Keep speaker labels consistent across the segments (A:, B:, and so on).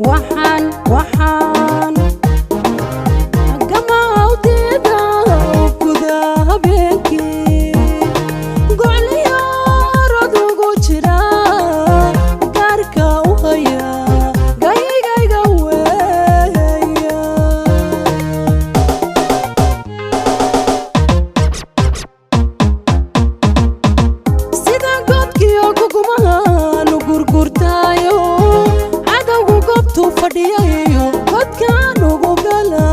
A: waxaan gamawdeeda gudaha habeenkii gocliyo orod ugu jira gaarka u haya gayigayga weeya sida godkiyo kugumahan u gurgurtaayo fadhiyayo codkaan ugu gala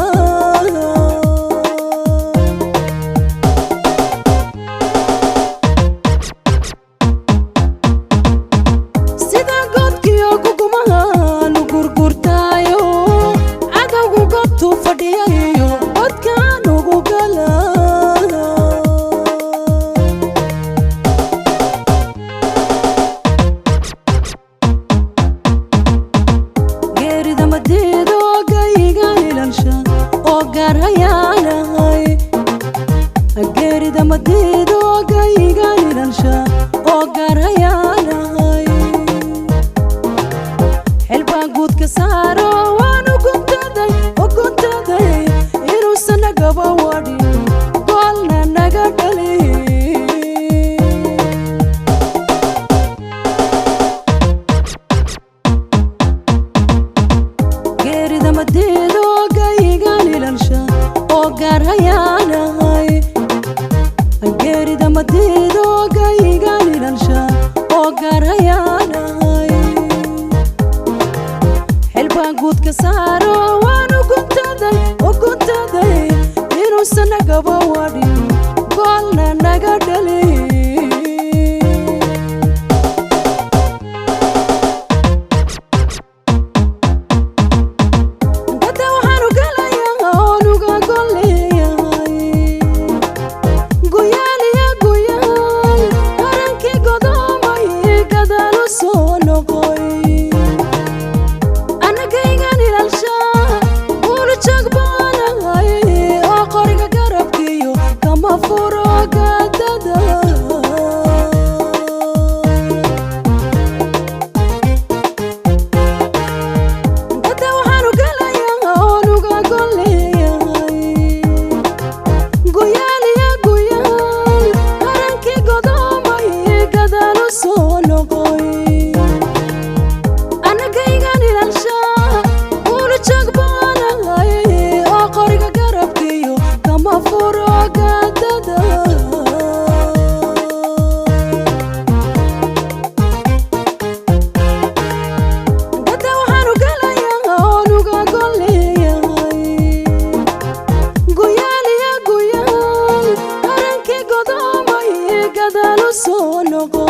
A: sida godkiyo kugumahan u gurgurtaayo cadowgu gobtuu fadhiyayo codkaan ugu gala madiidee gayigaan ilaalshaa oo gaarayaanahay geerida madiidee gayigaan ilaalshaa oo gaarayaanahay xilbaan guudka saaro waan u guntaday inuusan nagaba wadhin goolna naga dhali madiidee gayigaan ilaalshaa oo gaarayaanahay geerida madiidee gayigaan ilaalshaa oo gaarayaanahay xilbaan guudka saaro waan u guntaday inuusan nagaba wadhin goolna naga dhali
B: solo